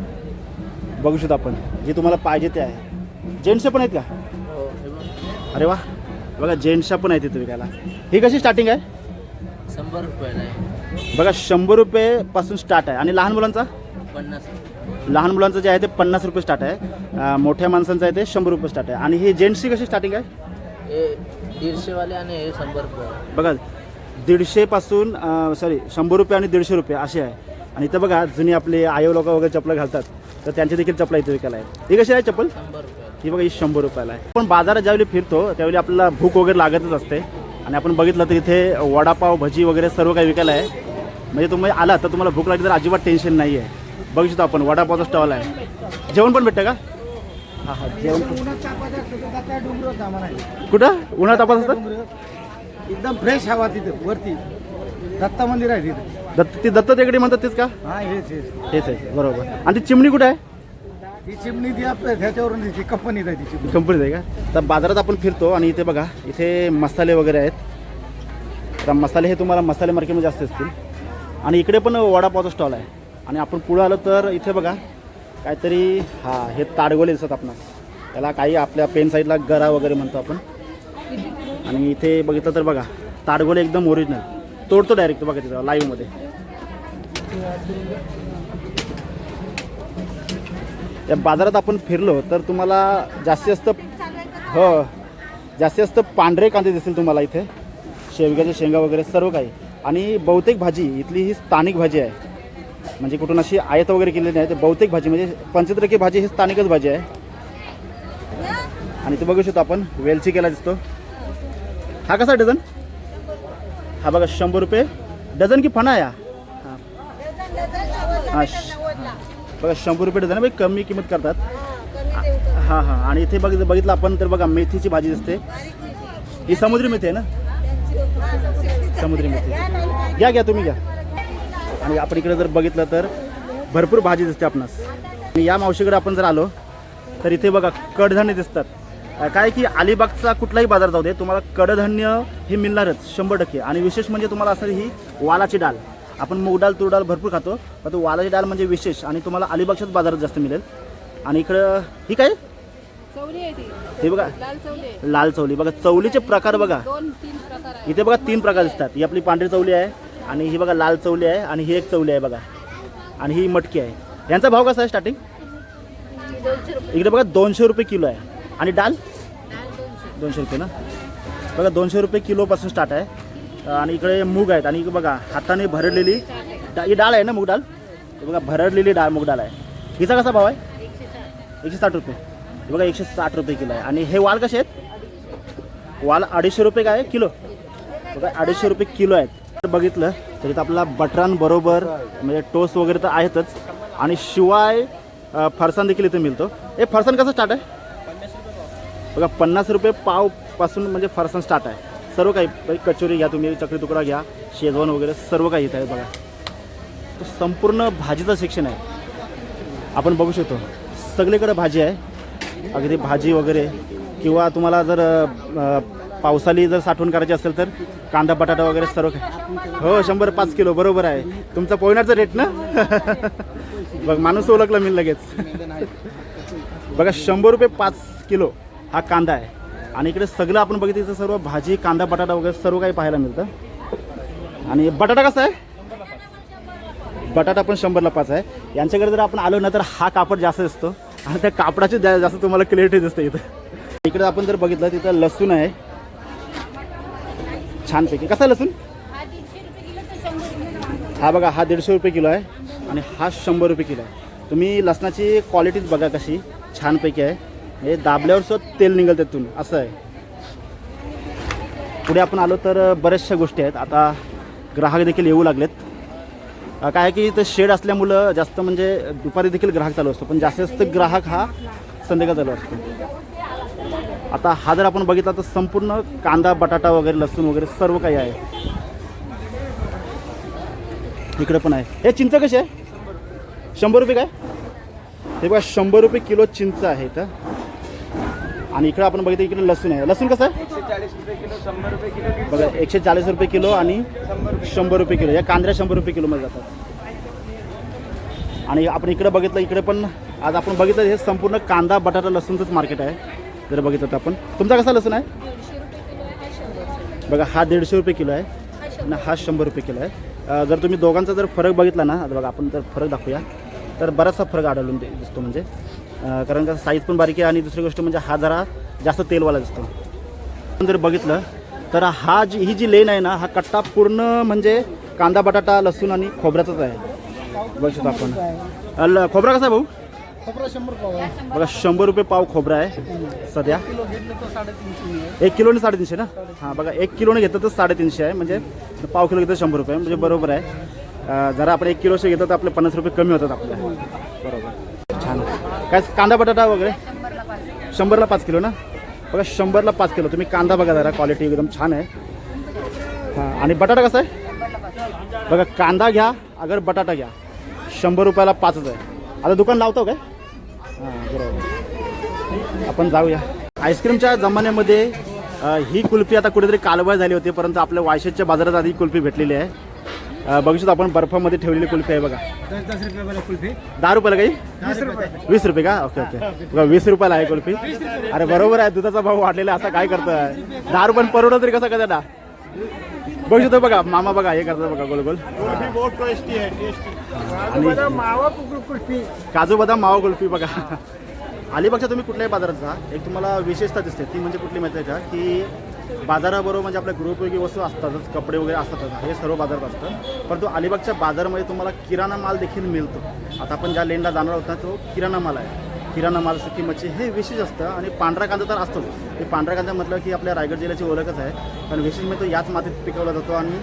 बघू शकतो आपण. जे तुम्हाला पाहिजे ते आहे. जेंट्सच्या पण आहेत का? अरे वा बघा जेंट्सच्या पण आहेत तिथे विकायला. ही कशी स्टार्टिंग आहे? 100 रुपयाला आहे. बघा 100 रुपयेपासून स्टार्ट आहे. आणि लहान मुलांचा? 50. लहान मुलांचं जे आहे ते 50 रुपये स्टार्ट आहे. मोठ्या माणसांचं आहे ते 100 रुपये स्टार्ट आहे. आणि ही जेंट्सची कशी स्टार्टिंग आहे? हे 150 वाले आणि हे 100 रुपये. बघा 150 पासून 100 रुपये आणि 150 रुपये असे आहे. आणि इथं बघा जुनी आपले आयो लोक वगैरे चपला घालतात, तर त्यांची देखील चपला इथे विकायला आहे. ही कशी आहे चप्पल? 100 रुपये. ही बघा ही 100 रुपयाला आहे. पण बाजारात ज्यावेळी फिरतो त्यावेळी आपल्याला भूक वगैरे लागतच असते. आणि आपण बघितलं तर इथे वडापाव भजी वगैरे सर्व काही विकायला आहे. म्हणजे तुम्ही आला तर तुम्हाला भूक लागली तर अजिबात टेन्शन नाही आहे. बघू शकतो आपण वडापावचा स्टॉल आहे. जेवण पण भेटतं का? हां हां जेवण कुठं उन्हाळ्यात तापास असतं? एकदम फ्रेश हवा तिथे वरती दत्त मंदिर आहे तिथे. ती दत्त टेकडी म्हणतात तेच का? हां हेच हेच आहे बरोबर. आणि ती चिमणी कुठे आहे? ती चिमणी ती आपल्या ह्याच्यावरून ती कंपनीत आहे. ती चिमणी कंपनीत आहे का? तर बाजारात आपण फिरतो आणि इथे बघा इथे मसाले वगैरे आहेत. तर मसाले हे तुम्हाला मसाले मार्केटमध्ये जास्त असतील. आणि इकडे पण वडापावचा स्टॉल आहे. आणि आपण पुढं आलो तर इथे बघा काहीतरी हां हे ताडगोले दिसतात आपणास. त्याला काही आपल्या पेन साईडला गरा वगैरे म्हणतो आपण. आणि इथे बघितलं तर बघा ताडगोले एकदम ओरिजिनल तोडतो डायरेक्ट. बघा तिथं लाईव्हमध्ये. त्या बाजारात आपण फिरलो तर तुम्हाला जास्तीत जास्त पांढरे कांदे दिसतील तुम्हाला इथे, शेवग्याच्या शेंगा वगैरे सर्व काही. आणि बहुतेक भाजी इथली ही स्थानिक भाजी आहे, म्हणजे कुठून अशी आयात वगैरे केलेली नाही. तर बहुतेक भाजी म्हणजे 75% भाजी ही स्थानिकच भाजी आहे. आणि ते बघू शकतो आपण वेलची केला दिसतो. हा कसा डझन? हा बघा 100 रुपये डझन की फणा या? हां बघा 100 रुपये डझन आहे. बाई कमी किंमत करतात. हां हां. आणि इथे बघितलं आपण तर बघा मेथीची भाजी दिसते. ही समुद्री मेथी आहे ना? समुद्री मेथी घ्या तुम्ही घ्या. आणि आपण इकडे जर बघितलं तर भरपूर भाजी दिसते आपणास. आणि या मावशीकडे आपण जर आलो तर इथे बघा कडधान्य दिसतात. काय की अलिबागचा कुठलाही बाजार जाऊ दे तुम्हाला कडधान्य हे मिळणारच 100%. आणि विशेष म्हणजे तुम्हाला असं ही वालाची डाळ. आपण मूग डाळ तूर डाळ भरपूर खातो, पण तो वालाची डाळ म्हणजे विशेष. आणि तुम्हाला अलिबागच्याच बाजारात जास्त मिळेल. आणि इकडं ही काय हे बघा लाल चवली. बघा चवलीचे प्रकार बघा इथे बघा 3 प्रकार दिसतात. ही आपली पांढरी चवली आहे, आणि ही बघा लाल चवली आहे, आणि ही एक चवली आहे बघा. आणि ही मटकी आहे. यांचा भाव कसा आहे स्टार्टिंग? इकडे बघा 200 रुपये किलो आहे. आणि डाळ 200 रुपये ना, बघा 200 रुपये किलोपासून स्टार्ट आहे. आणि इकडे मूग आहेत. आणि इकडे बघा हाताने भरडलेली ही डाळ आहे ना, मूग डाळ. बघा भरडलेली डाळ मूग डाळ आहे. हिचा कसा भाव आहे? 160 रुपये. बघा 160 रुपये किलो आहे. आणि हे वाल कसे आहेत? वाल 250 रुपये काय किलो. बघा 250 रुपये किलो आहेत. तर बघितलं तर इथं आपला बटरांबरोबर म्हणजे टोस्ट वगैरे तर आहेतच, आणि शिवाय फरसाण देखील इथे मिळतो. हे फरसाण कसं स्टार्ट आहे? बघा 50 रुपये पावपासून म्हणजे फरसाण स्टार्ट आहे. सर्व काही कचोरी घ्या तुम्ही, चकली तुकडा घ्या, शेजवान वगैरे सर्व काही इथं आहे. बघा तो संपूर्ण भाजीचं सेक्शन आहे. आपण बघू शकतो सगळीकडे भाजी आहे, अगदी भाजी वगैरे. किंवा तुम्हाला जर पावसाळी जर साठवण करायची असेल तर कांदा बटाटा वगैरे सर्व काही. हो 105 किलो बरोबर आहे. तुमचा पोयनाचा रेट ना. बघ माणूस ओळखला मी लगेच. बघा 100 रुपये 5 किलो हा कांदा आहे. आणि इकडे सगळं आपण बघितलं इथं सर्व भाजी कांदा बटाटा वगैरे सर्व काही पाहायला मिळतं. आणि बटाटा कसा आहे? बटाटा पण 100ला 5 आहे. यांच्याकडे जर आपण आलो ना तर हा कापड जास्त असतो आणि त्या कापडाची जास्त तुम्हाला क्लिअरिटी दिसते इथं. इकडे आपण जर बघितलं तिथं लसूण आहे छानपैकी. कसा लसूण? हा बघा हा 150 रुपये किलो आहे आणि हा 100 रुपये किलो आहे. तुम्ही लसणाची क्वालिटीच बघा कशी छानपैकी आहे. हे दाबल्यावर सुद्धा तेल निघेल त्यातून असं आहे. पुढे आपण आलो तर बऱ्याचशा गोष्टी आहेत. आता ग्राहक देखील येऊ लागलेत. काय आहे की इथं शेड असल्यामुळं जास्त म्हणजे दुपारी देखील ग्राहक चालू असतो, पण जास्त ग्राहक हा संध्याकाळ चालू असतो. आता हा जर आपण बघितला तर संपूर्ण कांदा बटाटा वगैरे लसूण वगैरे सर्व काही आहे. इकडे पण आहे. हे चिंच कशी आहे? 100 रुपये काय? हे बघा 100 रुपये किलो चिंच आहे इथं. आणि इकडे आपण बघितलं इकडे लसूण आहे. लसूण कसं आहे? 140 रुपये किलो, 100 रुपये किलो. बघा 140 रुपये किलो आणि 100 रुपये किलो. या कांद्या 100 रुपये किलोमध्ये जातात. आणि आपण इकडे बघितलं इकडे पण आज आपण बघितलं हे संपूर्ण कांदा बटाटा लसूणचंच मार्केट आहे. जर बघितलं तर आपण तुमचा कसा लसूण आहे? बघा हा 150 रुपये किलो आहे आणि हा 100 रुपये किलो आहे. जर तुम्ही दोघांचा जर फरक बघितला ना, आता बघा आपण जर फरक दाखवूया तर बराचसा फरक आढळून दिसतो. म्हणजे कारण का साईज पण बारीक आहे आणि दुसरी गोष्ट म्हणजे हा जरा जास्त तेलवाला दिसतो. आपण जर बघितलं तर ही जी लेन आहे ना, हा कट्टा पूर्ण म्हणजे कांदा बटाटा लसूण आणि खोबऱ्याचाच आहे. बघू शकतो आपण. खोबरा कसा आहे भाऊ? खोबरा 100 पाव आहे. बघा 100 रुपये पाव खोबरा आहे सध्या. किलो घेतलं तर 350 1 किलोने 350 ना. हां बघा 1 किलोने घेतलं तर 350 आहे. म्हणजे पाव किलो घेतलं 100 रुपये म्हणजे बरोबर आहे. जरा आपण 1 किलोचे घेतो तर आपले 50 रुपये कमी होतात आपल्या. बरोबर छान. काय कांदा बटाटा वगैरे 100ला 5 किलो ना. बघा 100ला 5 किलो. तुम्ही कांदा बघा जरा क्वालिटी एकदम छान आहे. हां आणि बटाटा कसा आहे? बघा कांदा घ्या अगर बटाटा घ्या 100 रुपयाला 5च आहे. आता दुकान लावतो काय? हां बरोबर. आपण जाऊया. आईस्क्रीमच्या जमान्यामध्ये ही कुल्फी आता कुठेतरी कालबाज झाली होती, परंतु आपल्या वायशेच्या बाजारात आधी कुल्फी भेटलेली आहे. बघू शकतो आपण बर्फामध्ये ठेवलेली कुल्फी आहे. बघा 10 रुपये कुल्फी. 10 रुपयाला काही? 20 रुपये. 20 रुपये का? Okay okay. बघा 20 रुपयाला आहे कुल्फी. अरे बरोबर आहे, दुधाचा भाव वाढलेला असा काय करतोय? 10 रुपये परवडत तरी कसं का त्याला? बघू शकतो बघा मामा बघा हे करतात बघा गोल गोल. आणि मावा कुल्फी, काजू बदाम मावा कुल्फी बघा. अलिबागच्या तुम्ही कुठल्याही बाजारात जा, एक तुम्हाला विशेषता दिसते. ती म्हणजे कुठली माहिती आहे का? की बाजाराबरोबर म्हणजे आपल्या गृहोपयोगी वस्तू असतातच, कपडे वगैरे असतातच, हे सर्व बाजारात असतं. परंतु अलिबागच्या बाजारामध्ये तुम्हाला किराणा माल देखील मिळतो. आता आपण ज्या लेनला जाणार आहोत ना तो किराणा माल आहे. किराणा माल सुकी मच्छी हे विशेष असतं. आणि पांढरा कांदा तर असतोच. हे पांढरा कांदा म्हटलं की आपल्या रायगड जिल्ह्याची ओळखच आहे. पण विशेष म्हणजे तो याच मातीत पिकवला जातो आणि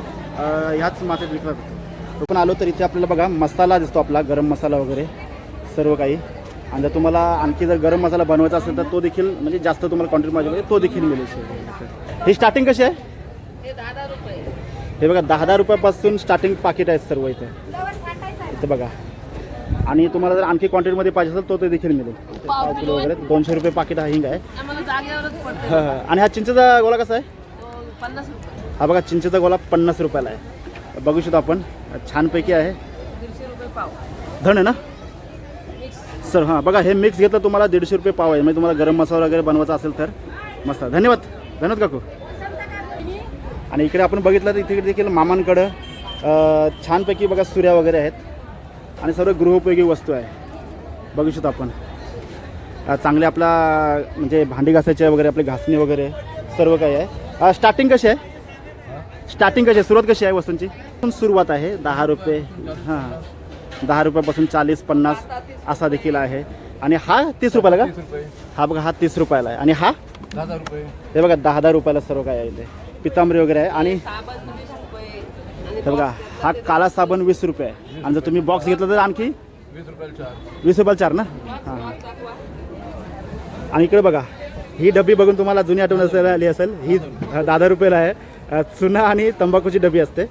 ह्याच मातीत विकला जातो. तो पण आलो तर इथे आपल्याला बघा मसाला दिसतो आपला, गरम मसाला वगैरे सर्व काही. आणि जर तुम्हाला आणखी जर गरम मसाला बनवायचा असेल तर तो देखील म्हणजे जास्त तुम्हाला क्वांटिटी माझ्याकडे तो देखील मिळेल. ही स्टार्टिंग कशी आहे? हे बघा 10 रुपयापासून स्टार्टिंग पाकिट आहेत सर्व इथे. इथे बघा. आणि तुम्हाला जर आणखी क्वांटिटीमध्ये पाहिजे असेल तो देखील मिळेल. पाव किलो वगैरे 200 रुपये पाकिट हा हिंग आहे. हां. आणि हा चिंचेचा गोळा कसा आहे? 50 रुपये. हा बघा चिंचेचा गोळा 50 रुपयाला आहे. बघू शकतो आपण छानपैकी आहे. 150 रुपये पाव. धन आहे ना सर? हां बघा हे मिक्स घेतलं तुम्हाला 150 रुपये पाव आहे. म्हणजे तुम्हाला गरम मसाला वगैरे बनवायचा असेल तर मस्त. धन्यवाद धन्यवाद काकू. आणि इकडे आपण बघितलं तर इथे देखील मामांकडं छानपैकी बघा सुऱ्या वगैरे आहेत. आणि सर्व गृहोपयोगी वस्तू आहे. बघू शकतो आपण चांगले आपला म्हणजे भांडी घासायचे वगैरे आपले घासणी वगैरे सर्व काही आहे. स्टार्टिंग कशी आहे? स्टार्टिंग कशी आहे? सुरुवात कशी आहे वस्तूंची? सुरुवात आहे 10 रुपये. हां 10 रुपयापासून 40-50 असा देखील आहे. आणि हा 30 रुपयाला का? हा बघा हा 30 रुपयाला आहे. आणि हा 10 रुपये. हे बघा 10 रुपयाला सर्व काय आहे इथे. पितांबरी वगैरे आहे. आणि साबण 20 रुपये. हे बघा हा काला साबण 20 रुपये आहे. आणि जर तुम्ही बॉक्स घेतला तर आणखी 20 रुपयाला 4. 20 रुपयाला 4 ना. हां आणि इकडे बघा ही डबी बघून तुम्हाला जुनी आठवण आली असेल. ही 10 रुपयाला आहे. चुना आणि तंबाखूची डबी असते.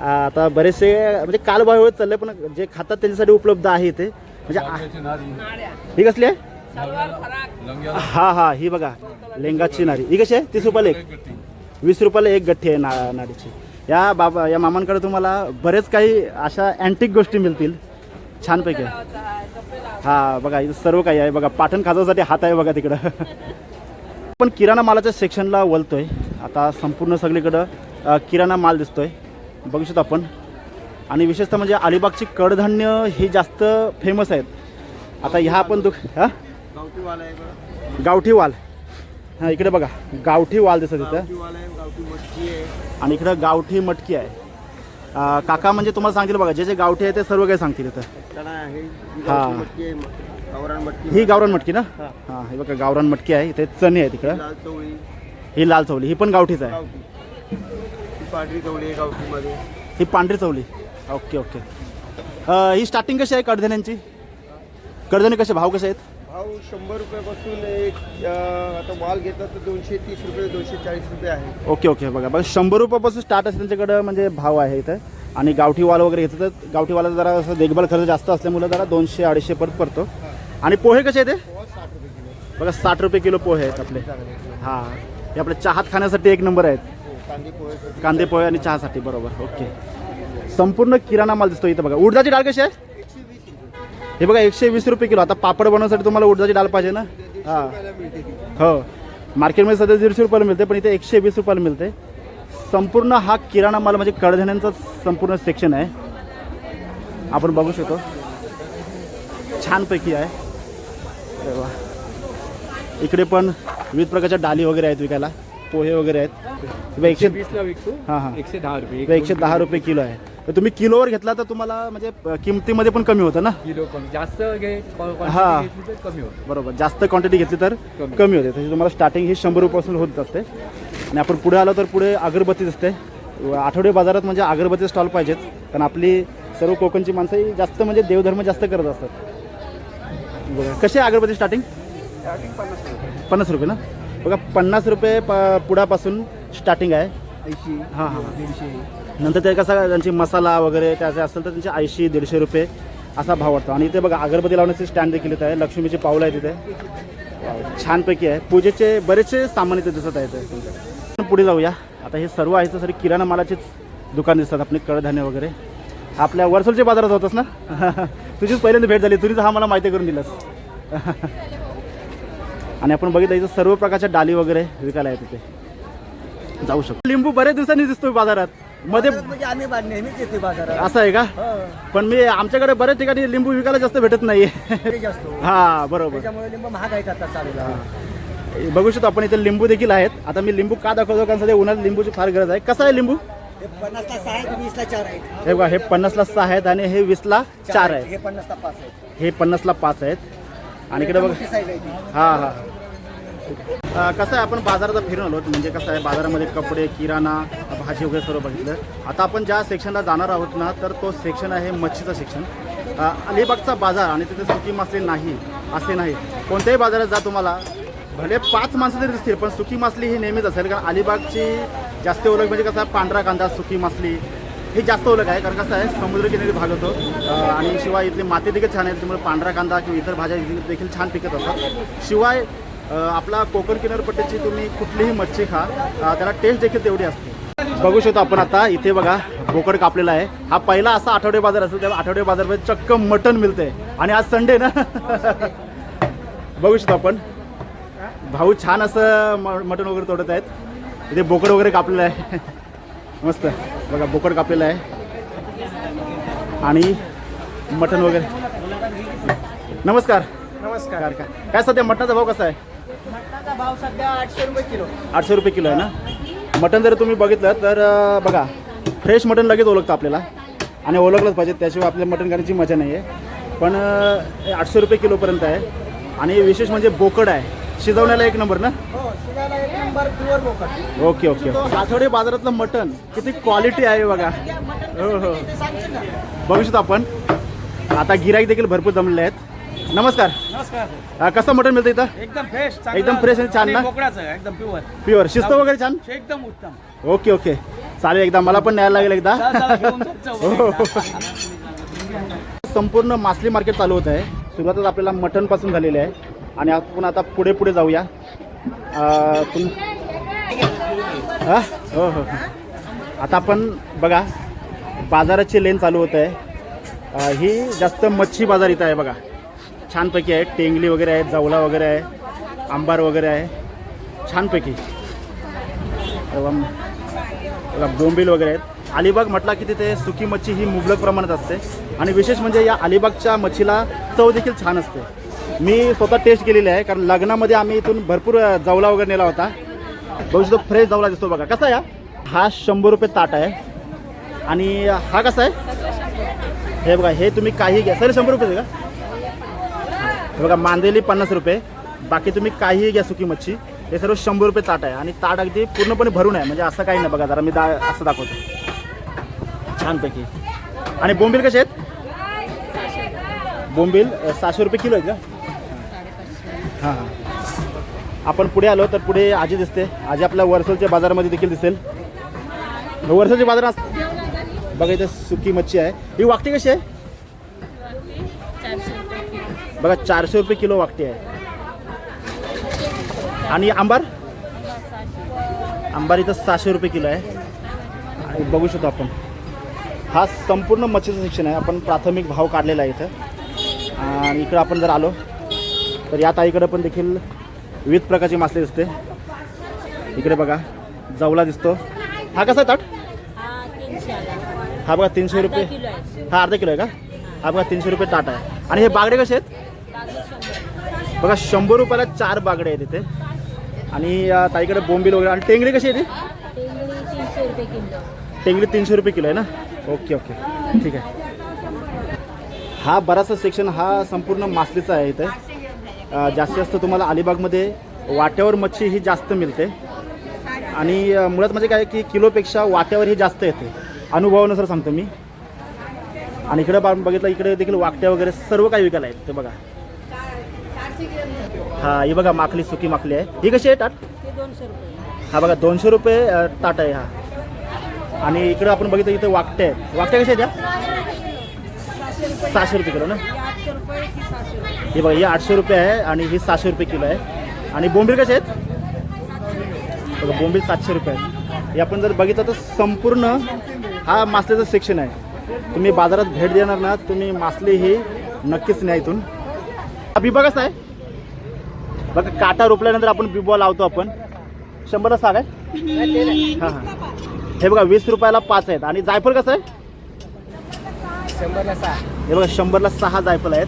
आता बरेचसे म्हणजे कालबाह्य होत चालले पण जे खातात त्यांच्यासाठी उपलब्ध आहे इथे. म्हणजे नाड्या. ही कसली आहे? सलवार फराक. हा हा ही बघा लेंगाची नारी. ही कशी आहे? 30 रुपयाला एक. 20 रुपयाला एक गठ्ठी आहे नाडीची. या मामांकडे तुम्हाला बरेच काही अशा अँटिक गोष्टी मिळतील छानपैकी. हा बघा इथं सर्व काही आहे. बघा पाटण खाजासाठी हात आहे बघा तिकडं. पण किराणा मालाच्या सेक्शनला वळतोय आता. संपूर्ण सगळीकडं किराणा माल दिसतोय बघू शकतो आपण. आणि विशेषतः म्हणजे अलिबागची कडधान्य ही जास्त फेमस आहेत. आता ह्या आपण हां गावठी वाल. हां इकडे बघा गावठी वाल दिसत इथं. आणि इकडं गावठी मटकी आहे. काका म्हणजे तुम्हाला सांगतील बघा जे जे गावठी आहे ते सर्व काही सांगतील इथं. हां ही गावरान मटकी ना. हां हे बघा गावरान मटकी आहे. इथे चणे आहे तिकडं. ही लाल चवली ही पण गावठीच आहे. ही पांढरी चवली. Okay okay. ही स्टार्टिंग कशी आहे कडधान्यांची? कडधान्य कसे भाव कसे आहेत? भाव 100 रुपयापासून एक आता वाल घेतात तर 230 रुपये 240 रुपये आहे. ओके ओके बघा बघा 100 रुपयापासून स्टार्ट असते त्यांच्याकडं म्हणजे भाव आहे इथं. आणि गावठी वाल वगैरे घेतलं तर गावठी वाला जरा असं देखभाल खर्च जास्त असल्यामुळे जरा 200-250 परत पडतो. आणि पोहे कसे आहेत ते? बघा 60 रुपये किलो पोहे आहेत आपले. हां हे आपल्या चहात खाण्यासाठी एक नंबर आहेत. कांदे पोहे आणि चहासाठी बरोबर. ओके संपूर्ण किराणा माल दिसतो इथं. बघा उडदाची डाळ कशी आहे? हे बघा 120 रुपये किलो. आता पापड बनवण्यासाठी तुम्हाला उडदाची डाळ पाहिजे ना. हां हो मार्केटमध्ये सध्या 150 रुपयाला मिळते पण इथे 120 रुपयाला मिळते. संपूर्ण हा किराणा माल म्हणजे कडधान्यांचा संपूर्ण सेक्शन आहे. आपण बघू शकतो छानपैकी आहे. अरे वा इकडे पण विविध प्रकारच्या डाली वगैरे आहेत विकायला. पोहे वगैरे आहेत. 120ला विकतो. हां हां 110 रुपये. 110 रुपये किलो आहे. तर तुम्ही किलोवर घेतला तर तुम्हाला म्हणजे किमतीमध्ये पण कमी होतं ना. किलो कमी जास्त हां. घेतली तर कमी होतं. बरोबर जास्त क्वांटिटी घेतली तर कमी होते. तशी तुम्हाला स्टार्टिंग ही 100 रुपयापासून होत असते. आणि आपण पुढे आलो तर पुढे अगरबत्ती दिसते. आठवडे बाजारात म्हणजे अगरबत्ती स्टॉल पाहिजेच कारण आपली सर्व कोकणची माणसं ही जास्त म्हणजे देवधर्म जास्त करत असतात. बघा कशी आहे अगरबत्ती स्टार्टिंग? 50 रुपये ना. बघा 50 रुपये पुढापासून स्टार्टिंग आहे. 80 हां हां 150. नंतर ते कसं त्यांची मसाला वगैरे त्याचे असेल तर त्यांचे 80-150 रुपये असा भाव वाटतो. आणि इथे बघा अगरबत्ती लावण्याचे स्टँड देखील इथं आहे. लक्ष्मीची पावलं आहे तिथे. छानपैकी आहे. पूजेचे बरेचसे सामान इथे दिसत आहेत. पुढे जाऊया. आता हे सर्व आहे तर सर किराणा मालाचेच दुकान दिसतात आपले कडधान्य वगैरे. आपल्या वर्सोलच्या बाजारात होतच ना. तुझीच पहिल्यांदा भेट झाली. तुझीच हा मला माहिती करून दिलास. आणि आपण बघितलं इथं सर्व प्रकारच्या डाली वगैरे विकायला आहेत तिथे. जाऊ शकतो. लिंबू बरेच दिवसांनी दिसतोय बाजारात मध्ये. म्हणजे आम्ही नेहमीच येते बाजारात. असं आहे का? पण मी आमच्याकडे बऱ्याच ठिकाणी लिंबू विकायला जास्त भेटत नाहीये. जास्त हा बरोबर. त्याच्यामुळे लिंबू महाग आहेत आता चालू. बघू शकतो आपण इथे लिंबू देखील आहेत. आता मी लिंबू का दाखवतो कारण सध्या उन्हाळ्यात लिंबूची फार गरज आहे. कसं आहे लिंबू? 50ला 6 आहेत 20ला 4 आहेत. हे बघा हे 50ला 6 आहेत आणि हे 20ला 4 आहेत. हे 50ला 5 आहेत. हे 50ला 5 आहेत. आणि इकडे बघा साईज आहे ती. हां हां कसं आहे आपण बाजारात फिरून आलो म्हणजे कसं आहे बाजारामध्ये कपडे किराणा भाजी वगैरे सर्व बघितलं. आता आपण ज्या सेक्शनला जाणार आहोत ना तर तो सेक्शन आहे मच्छीचा सेक्शन. अलिबागचा बाजार आणि तिथे सुकी मासली नाही असे नाही. कोणत्याही बाजारात जा तुम्हाला भले 5 माणसं तरी दिसतील पण सुकी मासली ही नेहमीच असेल. कारण अलिबागची जास्त ओळख म्हणजे कसं आहे पांढरा कांदा सुकी मासली ही जास्त ओळख आहे. कारण कसं आहे समुद्रकिनारी भाग होतो आणि शिवाय इथली माती देखील छान आहे. त्यामुळे पांढरा कांदा किंवा इतर भाज्या देखील छान पिकत असतात. शिवाय आपला कोकण किनारपट्टीची तुम्ही कुठलीही मच्छी खा त्याला टेस्ट देखील तेवढी असते. बघू शकतो आपण आता इथे बघा बोकड कापलेला आहे. हा पहिला असा आठवडे बाजार असेल तेव्हा आठवडे बाजारमध्ये चक्क मटण मिळते. आणि आज संडे ना. बघू शकतो आपण भाऊ छान असं मटण वगैरे तोडत आहेत. इथे बोकड वगैरे कापलेलं आहे. मस्त बघा बोकड कापलेलं आहे. आणि मटण वगैरे. नमस्कार. नमस्कार. काय सध्या मटणाचा भाव कसा आहे? मटणाचा भाव सध्या 800 रुपये किलो. 800 रुपये किलो आहे ना. मटण जर तुम्ही बघितलं तर बघा फ्रेश मटण लगेच ओळखतं आपल्याला आणि ओळखलंच पाहिजे, त्याशिवाय आपल्या मटण खाण्याची मजा नाही आहे. पण 800 रुपये किलोपर्यंत आहे. आणि विशेष म्हणजे बोकड आहे, शिजवण्याला एक नंबर ना. हो, शिजायला एक नंबर प्युअर बोकड. Okay okay. आठवडे बाजारातलं मटण किती क्वालिटी आहे बघा. हो हो, बघू शकतो आपण. आता गिराईक देखील भरपूर जमलेले आहेत. नमस्कार. नमस्कार. कसं मटण मिळतं इथं? एकदम फ्रेश, एकदम फ्रेश आणि छान ना. बोकडाचं एकदम प्युअर. प्युअर शिस्त वगैरे छान. एकदम उत्तम. ओके ओके, चालेल. एकदा मला पण न्यायला लागेल एकदा. हो. संपूर्ण मासली मार्केट चालू होत आहे. सुरुवातच आपल्याला मटणपासून झालेलं आहे आणि आपण आता पुढे पुढे जाऊया. हो हो, आता आपण बघा बाजाराची लेन चालू होत आहे. ही जास्त मच्छी बाजार इथं आहे बघा. छानपैकी आहे. टेंगली वगैरे आहे, जवला वगैरे आहे, आंबार वगैरे आहे छानपैकी. बोंबील वगैरे आहेत. अलिबाग म्हटला की तिथे सुकी मच्छी ही मुबलक प्रमाणात असते आणि विशेष म्हणजे या अलिबागच्या मच्छीला चव देखील छान असते. मी स्वतः टेस्ट केलेली आहे, कारण लग्नामध्ये आम्ही इथून भरपूर जवला वगैरे नेला होता. बघू शकतो फ्रेश जवला दिसतो बघा. कसा आहे हा? 100 रुपये ताट आहे. आणि हा कसा आहे? हे बघा, हे तुम्ही काही घ्या. सर 100 रुपये का? हे बघा मांदेली 50 रुपये. बाकी तुम्ही काहीही घ्या सुकी मच्छी. हे सर्व 100 रुपये ताट आहे आणि ताट अगदी पूर्णपणे भरून आहे, म्हणजे असं काही नाही. बघा जरा मी असं दाखवतो छानपैकी. आणि बोंबील कसे आहेत? बोंबील 600 रुपये किलो आहेत का? हां हां. आपण पुढे आलो तर पुढे आजी दिसते. आजी आपल्या वर्सोलच्या बाजारामध्ये देखील दिसेल. वर्सोलच्या बाजारात बघा इथे सुकी मच्छी आहे. ही वाकटी कशी आहे? बघा 400 रुपये किलो वाकटी आहे. आणि आंबार? आंबार इथं 600 रुपये किलो आहे. आणि बघू शकतो आपण हा संपूर्ण मच्छीचं सेक्शन आहे. आपण प्राथमिक भाव काढलेला आहे इथं. आणि इकडं आपण जर आलो तर या ताईकडं पण देखील विविध प्रकारची मासली दिसते. इकडे बघा जवला दिसतो. हा कसा आहे ताट? हा बघा 300 रुपये. हा अर्धा किलो आहे का? हा बघा 300 रुपये ताट आहे. आणि हे बागडे कसे आहेत? बघा 100 रुपयाला 4 बागडे आहेत इथे. आणि ताईकडे बोंबील वगैरे. आणि टेंगडी कशी आहे ती? टेंगडी 300 रुपये किलो आहे ना. ओके ओके, ठीक आहे. हा बराचसा सेक्शन हा संपूर्ण मासलीचा आहे इथे. जास्तीत जास्त तुम्हाला अलिबागमध्ये वाट्यावर मच्छी ही जास्त मिळते. आणि मुळात म्हणजे काय की किलोपेक्षा वाट्यावर ही जास्त येते, अनुभवानुसार सांगतो मी. आणि इकडे बघितलं इकडे देखील वाकट्या वगैरे सर्व काही विकायला आहेत ते बघा. हा ही बघा माकली, सुकी माकली आहे. ही कशी आहे ताट? हा बघा 200 रुपये ताट आहे हा. आणि इकडे आपण बघितलं इथे वाकट्या आहेत. वाकट्या कशा आहेत त्या? 600 रुपये किलो ना. हे बघा ही 800 रुपये आहे आणि ही 600 रुपये किलो आहे. आणि बोंबील कसे आहेत? बघा बोंबील 700 रुपये आहेत. हे आपण जर बघितलं तर संपूर्ण हा मासल्याचं सेक्शन आहे. तुम्ही बाजारात भेट देणार ना, तुम्ही मासली ही नक्कीच न्या इथून. बिबा कसा आहे? बघा काटा रोपल्यानंतर आपण बिबा लावतो आपण. 100ला 6 आहे. हां हां. हे बघा 20 रुपयाला 5 आहेत. आणि जायफळ कसं आहे? 100ला 6. हे बघा 100ला 6 जायफळ आहेत.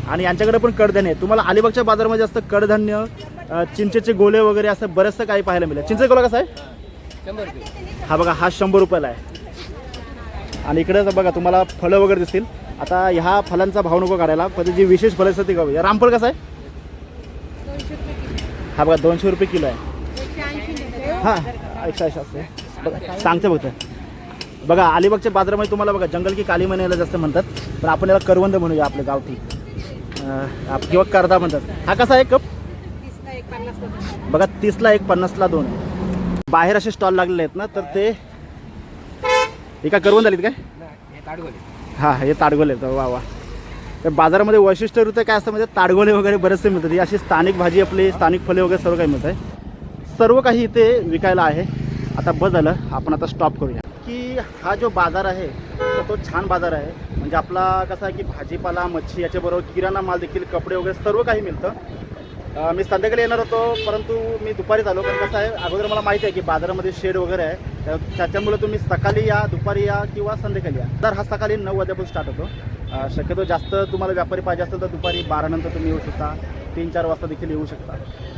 आणि यांच्याकडे पण कडधान्य आहे. तुम्हाला अलिबागच्या बाजारामध्ये जास्त कडधान्य, चिंचेचे गोले वगैरे असं बरंचसं काही पाहायला मिळेल. चिंचेचा गोला कसा आहे? 100 रुपये. हा बघा हा 100 रुपयाला आहे. आणि इकडे बघा तुम्हाला फळं वगैरे दिसतील. आता ह्या फळांचा भाव नको काढायला, पण जी विशेष फळं असतात ती गावी. रामफळ कसा आहे? हा बघा 200 रुपये किलो आहे. हां 180 असते. बघा सांगते फक्त. बघा अलिबागच्या बाजारामध्ये तुम्हाला बघा जंगल की काली महिन्याला जास्त म्हणतात, पण आपण याला करवंद म्हणूया आपल्या गावठी, किंवा करदा म्हणतात. हा कसा आहे कप? बघा 30ला 1, 50ला 2. बाहेर असे स्टॉल लागलेले आहेत ना, तर ते एका करवंद आलीत काय? हां हे ताडगोले आहेत. वा वा. तर बाजारामध्ये वैशिष्ट्यरित्या काय असतं म्हणजे ताडगोले वगैरे बरेचसे मिळतात. ही अशी स्थानिक भाजी आपली, स्थानिक फळे वगैरे सर्व काही मिळत आहे. सर्व काही इथे विकायला आहे. आता बस झालं, आपण आता स्टॉप करूया. की हा जो बाजार आहे तर तो छान बाजार आहे. म्हणजे आपला कसा आहे की भाजीपाला, मच्छी याच्याबरोबर किराणा माल देखील, कपडे वगैरे सर्व काही मिळतं. मी संध्याकाळी येणार होतो, परंतु मी दुपारीच आलो. कारण कसं आहे, अगोदर मला माहिती आहे की बाजारामध्ये शेड वगैरे आहे, त्याच्यामुळे तुम्ही सकाळी या, दुपारी या किंवा संध्याकाळी या. तर हा सकाळी 9 वाजल्यापासून स्टार्ट होतो. शक्यतो जास्त तुम्हाला व्यापारी पाहिजे असेल तर दुपारी 12 नंतर तुम्ही येऊ शकता, 3-4 वाजता देखील येऊ शकता.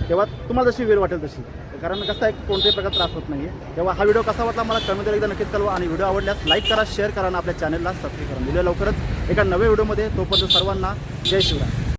तेव्हा तुम्हाला जशी वेळ वाटेल तशी, कारण कसं आहे कोणत्याही प्रकार त्रास होत नाही आहे. तेव्हा हा व्हिडिओ कसा वाटला मला कमेंटमध्ये एकदा नक्कीच कळवा आणि व्हिडिओ आवडल्यास लाईक करा, शेअर करा आणि आपल्या चॅनलला सबस्क्राईब करा. मिळूया लवकरच एका नव्या व्हिडिओमध्ये. तोपर्यंत सर्वांना जय शिवराय.